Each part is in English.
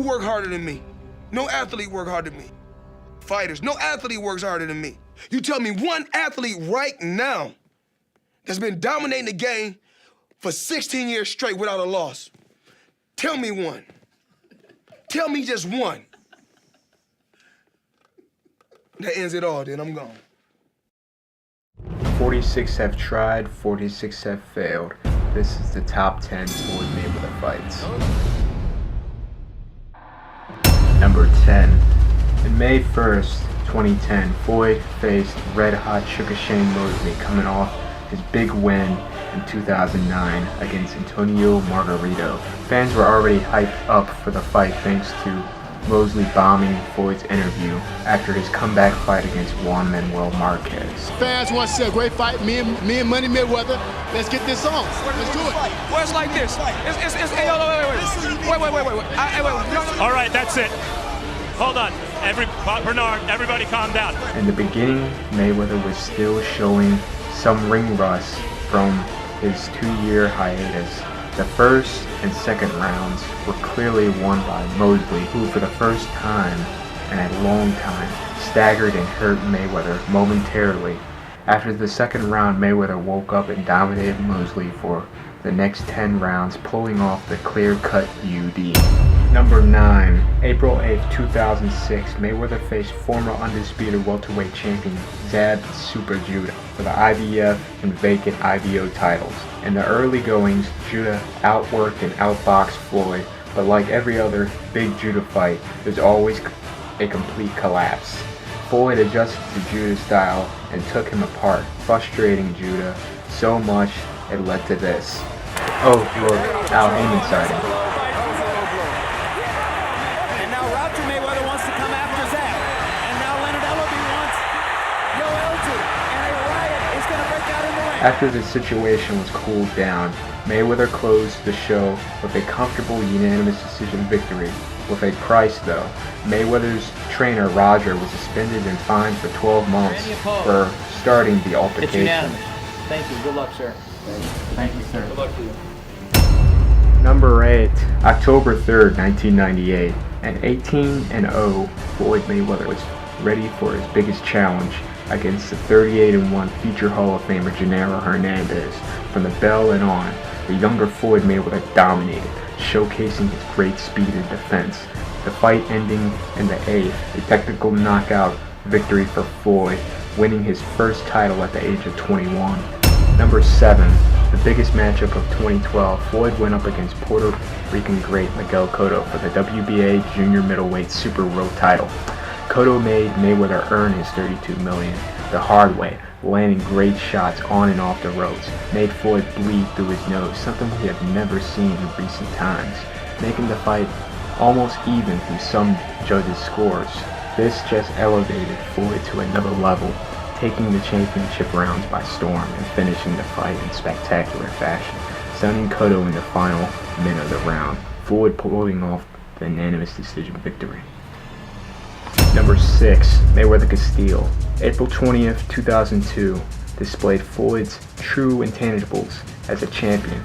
work harder than me. No athlete work harder than me. Fighters, no athlete works harder than me. You tell me one athlete right now that's been dominating the game for 16 years straight without a loss. Tell me one. Tell me just one. That ends it all, then I'm gone. 46 have tried, 46 have failed. This is the top 10 Floyd Mayweather fights. Number 10. In May 1st, 2010, Floyd faced red-hot Sugar Shane Mosley coming off his big win in 2009 against Antonio Margarito. Fans were already hyped up for the fight thanks to Mosley bombing Floyd's interview after his comeback fight against Juan Manuel Marquez. Fans want to see a great fight, me and Manny Mayweather. Let's get this on. Let's do it. Well, it's like this. Hey, wait. All right, that's it. Hold on. Bernard, everybody calm down. In the beginning, Mayweather was still showing some ring rust from his 2-year hiatus. The first and second rounds were clearly won by Mosley, who for the first time in a long time staggered and hurt Mayweather momentarily. After the second round, Mayweather woke up and dominated Mosley for the next 10 rounds, pulling off the clear-cut UD. Number 9. April 8th, 2006, Mayweather faced former undisputed welterweight champion Zab Super Judah for the IBF and vacant IBO titles. In the early goings, Judah outworked and outboxed Floyd, but like every other big Judah fight, there's always a complete collapse. Floyd adjusted to Judah's style and took him apart, frustrating Judah so much it led to this. Oh, look, Al Heyman sighting. After the situation was cooled down, Mayweather closed the show with a comfortable unanimous decision victory. With a price though, Mayweather's trainer Roger was suspended and fined for 12 months for starting the altercation. It's unanimous. Thank you. Good luck, sir. Thank you, sir. Good luck to you. Number 8, October 3rd, 1998. At 18-0, Floyd Mayweather was ready for his biggest challenge against the 38-1 future Hall of Famer Genaro Hernandez. From the bell and on, the younger Floyd Mayweather dominated, showcasing his great speed and defense. The fight ending in the 8th, a technical knockout victory for Floyd, winning his first title at the age of 21. Number 7, the biggest matchup of 2012, Floyd went up against Puerto Rican great Miguel Cotto for the WBA junior middleweight super world title. Cotto made Mayweather earn his $32 million the hard way, landing great shots on and off the ropes, made Floyd bleed through his nose, something we have never seen in recent times, making the fight almost even through some judges' scores. This just elevated Floyd to another level, taking the championship rounds by storm and finishing the fight in spectacular fashion, stunning Cotto in the final minute of the round, Floyd pulling off the unanimous decision victory. Number 6, Mayweather-Castillo. April 20th, 2002, displayed Floyd's true intangibles as a champion.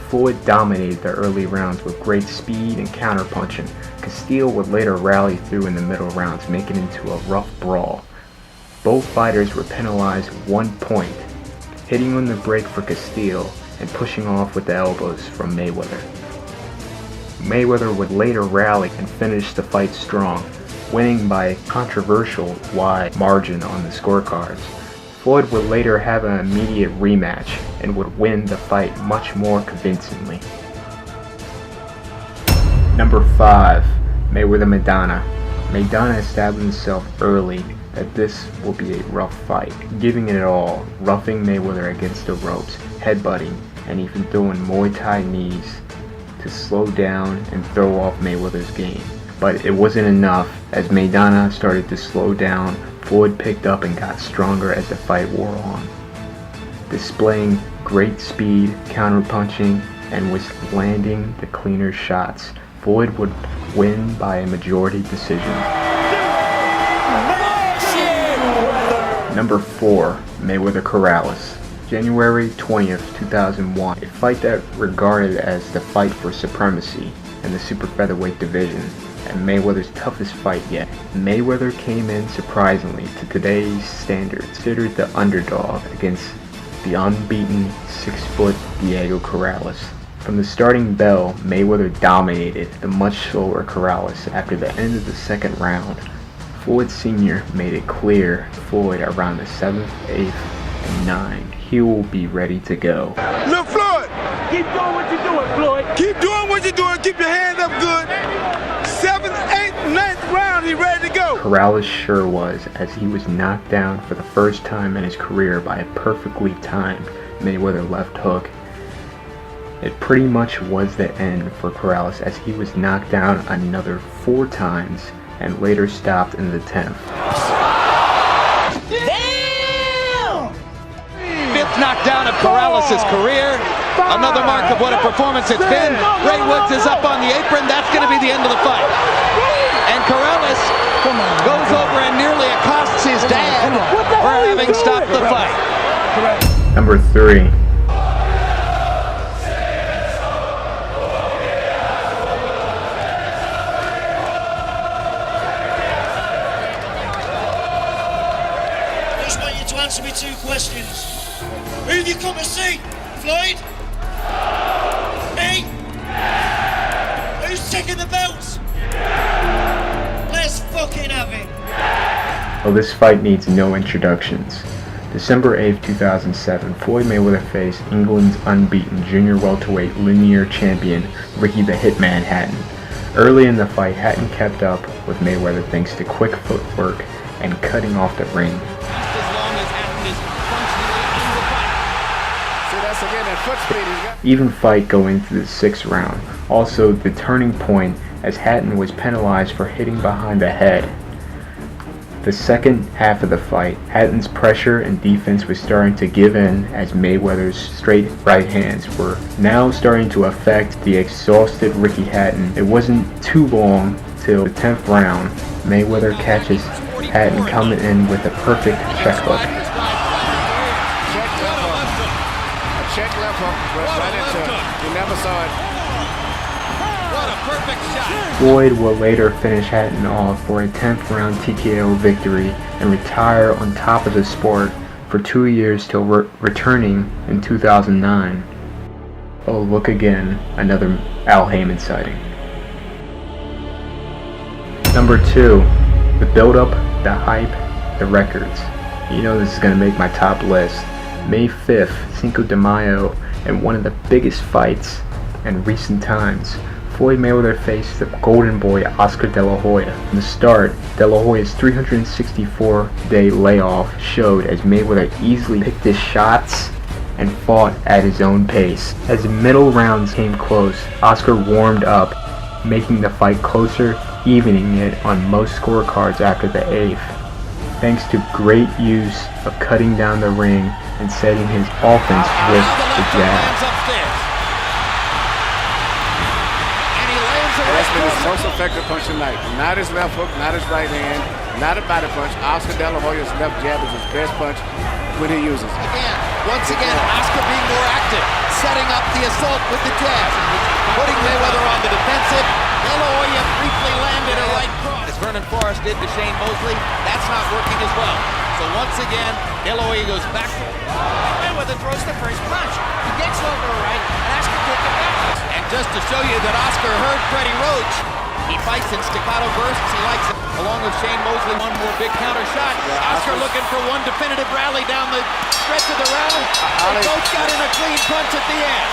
Floyd dominated the early rounds with great speed and counterpunching. Castillo would later rally through in the middle rounds, making it into a rough brawl. Both fighters were penalized 1 point, hitting on the break for Castillo and pushing off with the elbows from Mayweather. Mayweather would later rally and finish the fight strong, winning by a controversial wide margin on the scorecards. Floyd would later have an immediate rematch and would win the fight much more convincingly. Number 5, Mayweather-Maidana. Maidana established himself early that this will be a rough fight, giving it all, roughing Mayweather against the ropes, headbutting, and even throwing Muay Thai knees to slow down and throw off Mayweather's game. But it wasn't enough. As Maidana started to slow down, Floyd picked up and got stronger as the fight wore on, displaying great speed, counterpunching, and was landing the cleaner shots. Floyd would win by a majority decision. Number 4, Mayweather-Corrales. January 20th, 2001, a fight that regarded as the fight for supremacy in the super featherweight division. and Mayweather's toughest fight yet. Mayweather came in surprisingly to today's standards, considered the underdog against the unbeaten 6-foot Diego Corrales. From the starting bell, Mayweather dominated the much slower Corrales. After the end of the second round, Floyd Sr. made it clear Floyd around the 7th, 8th, and 9th he will be ready to go. Look, Floyd! Keep doing what you're doing, Floyd. Keep doing what you're doing. Keep your hands up good. 7th, 8th, 9th round, he's ready to go. Corrales sure was, as he was knocked down for the first time in his career by a perfectly timed Mayweather left hook. It pretty much was the end for Corrales, as he was knocked down another 4 times and later stopped in the 10th. Damn! 5th knockdown of Corrales' career. Another mark of what a performance it's been. Ray Woods is up on the apron. That's going to be the end of the fight. And Corrales goes over and nearly accosts his dad for having stopped the fight. Number 3. I just want you to answer me 2 questions. Who have you come to see? Floyd? Me? Who's taking the belts? Let's fucking have it. Well, this fight needs no introductions. December 8, 2007, Floyd Mayweather faced England's unbeaten junior welterweight linear champion Ricky the Hitman Hatton. Early in the fight, Hatton kept up with Mayweather thanks to quick footwork and cutting off the ring. Even fight going into the 6th round. Also, the turning point as Hatton was penalized for hitting behind the head. The second half of the fight, Hatton's pressure and defense was starting to give in as Mayweather's straight right hands were now starting to affect the exhausted Ricky Hatton. It wasn't too long till the 10th round. Mayweather catches Hatton coming in with a perfect check hook. Check left hook, right into it. You never saw it. What a perfect shot. Floyd will later finish Hatton off for a 10th round TKO victory and retire on top of the sport for 2 years till returning in 2009. Oh, look again, another Al Heyman sighting. Number 2, the build-up, the hype, the records. You know this is going to make my top list. May 5th, Cinco de Mayo, and one of the biggest fights in recent times. Floyd Mayweather faced the golden boy Oscar De La Hoya. From the start, De La Hoya's 364-day layoff showed as Mayweather easily picked his shots and fought at his own pace. As the middle rounds came close, Oscar warmed up, making the fight closer, evening it on most scorecards after the 8th. Thanks to great use of cutting down the ring and setting his offense with the jab. That's been his most effective punch tonight. Not his left hook, not his right hand, not a body punch. Oscar De La Hoya's left jab is his best punch when he uses it. Once again, Oscar being more active, setting up the assault with the jab, putting Mayweather on the defensive. De La Hoya briefly landed a right cross. As Vernon Forrest did to Shane Mosley, that's not working as well. So once again, De La Hoya goes back. Mayweather throws the first punch. He gets over to right, and Oscar takes it back. And just to show you that Oscar heard Freddie Roach, he fights in staccato bursts. He likes it. Along with Shane Mosley, one more big counter shot. Oscar looking for one definitive rally down the stretch of the round. They both got in a clean punch at the end.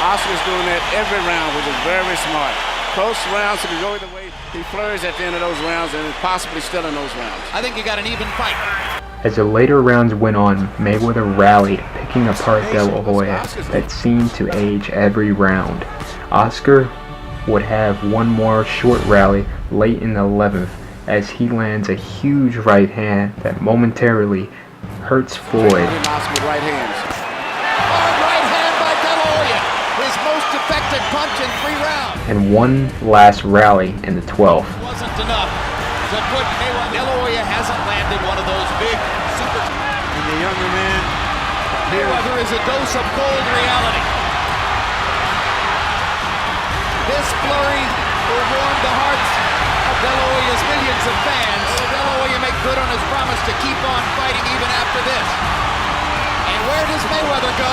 Oscar's doing that every round, which is very smart. Close rounds, so can go either way. He flurries at the end of those rounds and is possibly still in those rounds. I think you got an even fight. As the later rounds went on, Mayweather rallied, picking apart De La Hoya that seemed to age every round. Oscar would have one more short rally late in the 11th as he lands a huge right hand that momentarily hurts Floyd. Oscar right hands. Hard right hand by De La Hoya, his most effective punch in 3 rounds. And one last rally in the 12th. Wasn't enough to put Mayweather. De La Hoya hasn't landed one of those big super. And the younger man, Mayweather is a dose of cold reality. This flurry will warm the hearts good on his promise to keep on fighting even after this. And where does Mayweather go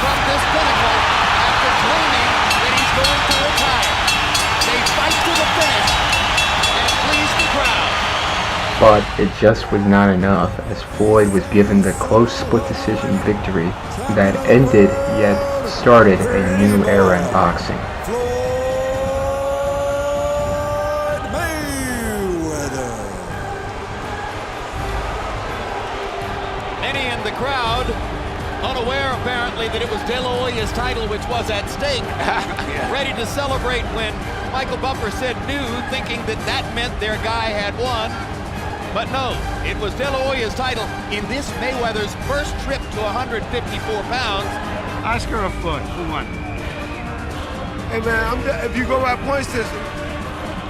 from this pinnacle after claiming that he's going to retire? They fight to the finish and please the crowd. But it just was not enough, as Floyd was given the close split decision victory that ended yet started a new era in boxing. Many in the crowd, unaware apparently that it was De La Hoya's title which was at stake, ready to celebrate when Michael Buffer said new, thinking that that meant their guy had won. But no, it was De La Hoya's title in this Mayweather's first trip to 154 pounds. Oscar or Floyd? Who won? Hey man, if you go by point system,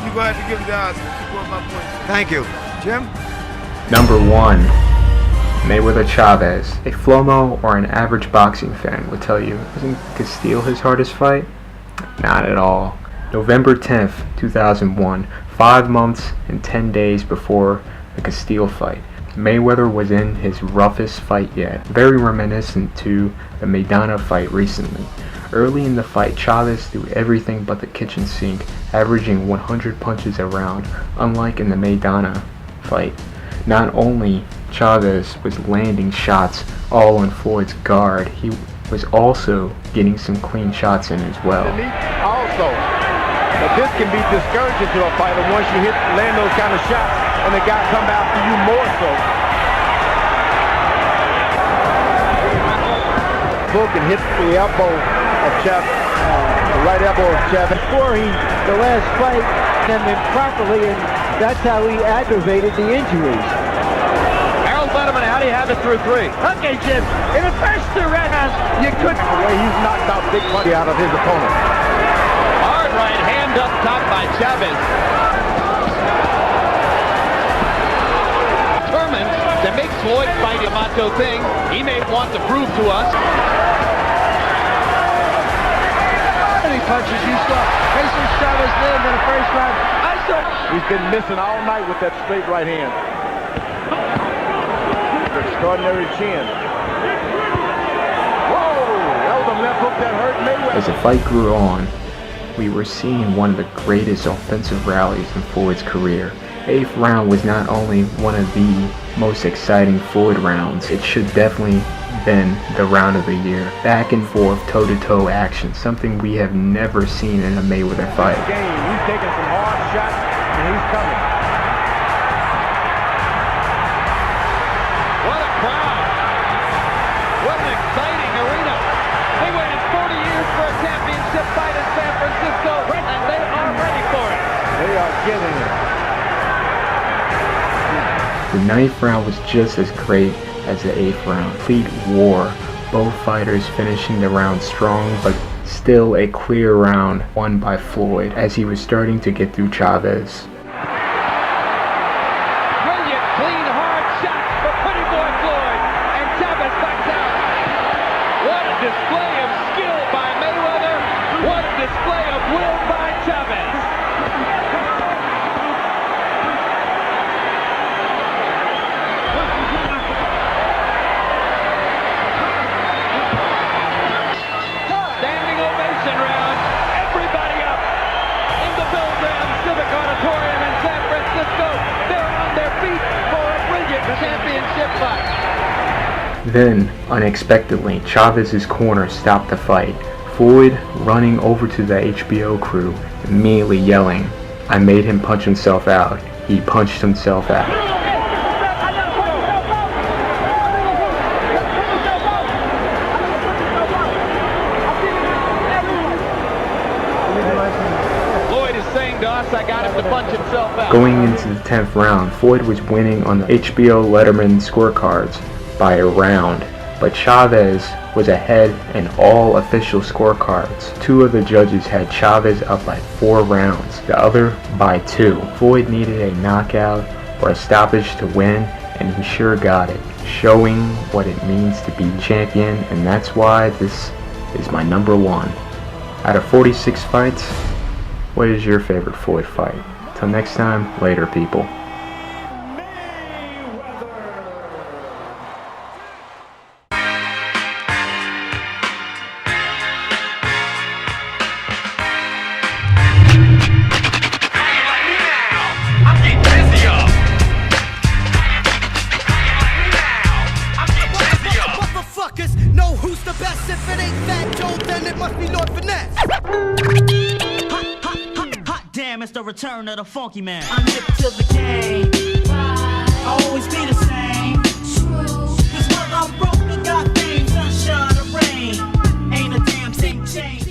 you gonna have to give it to Oscar. If you go by point system. Thank you. Jim? Number 1. Mayweather Chavez. A Flomo or an average boxing fan would tell you, wasn't Castile his hardest fight? Not at all. November 10th, 2001, 5 months and 10 days before the Castile fight. Mayweather was in his roughest fight yet, very reminiscent to the Maidana fight recently. Early in the fight, Chavez threw everything but the kitchen sink, averaging 100 punches a round, unlike in the Maidana fight. Not only Chavez was landing shots all on Floyd's guard, he was also getting some clean shots in as well. Also, but this can be discouraging to a fighter once you land those kind of shots and the guy come after you more so. Book and hit the elbow of Chavez, the right elbow of Chavez. Before the last fight, them improperly, and that's how he aggravated the injuries. Harold Letterman, how do you have it through 3? Okay, Jim, in the first 2 rounds, you couldn't. The way he's knocked out big money out of his opponent. Hard right hand up top by Chavez. Determined to make Floyd fight a macho thing. He may want to prove to us. How many punches you saw? Jason Chavez did in the first round. I saw. He's been missing all night with that straight right hand. Extraordinary chin. Whoa! That was a left hook that hurt Mayweather. As the fight grew on, we were seeing one of the greatest offensive rallies in Floyd's career. 8th round was not only one of the most exciting Floyd rounds, it should definitely been the round of the year. Back and forth, toe-to-toe action, something we have never seen in a Mayweather fight. He's taking some hard shots and he's coming. What a crowd! What an exciting arena! They waited 40 years for a championship fight in San Francisco, and they are ready for it. They are getting it. The 9th round was just as great as the 8th round. Complete war. Both fighters finishing the round strong, but still a clear round won by Floyd as he was starting to get through Chavez. Brilliant, clean, hard shots for Pretty Boy Floyd, and Chavez backs out. What a display of skill by Mayweather. What a display of will by Chavez. Standing ovation round. Everybody up in the Bill Graham Civic Auditorium in San Francisco. They're on their feet for a brilliant championship fight. Then, unexpectedly, Chavez's corner stopped the fight. Floyd running over to the HBO crew, immediately yelling, "I made him punch himself out." He punched himself out. Floyd is saying to us, I got him to punch himself out. Going into the 10th round, Floyd was winning on the HBO Letterman scorecards by a round, but Chavez was ahead in all official scorecards. 2 of the judges had Chavez up by 4 rounds, the other by 2. Floyd needed a knockout or a stoppage to win, and he sure got it, showing what it means to be champion, and that's why this is my number 1. Out of 46 fights, what is your favorite Floyd fight? Till next time, later people. Jones, then it must be Lord Finesse. Hot damn, it's the return of the funky man. I'm hip to the game. I'll always be the same. Cause when I'm broke, we got things, sunshine or rain. Ain't a damn thing changed.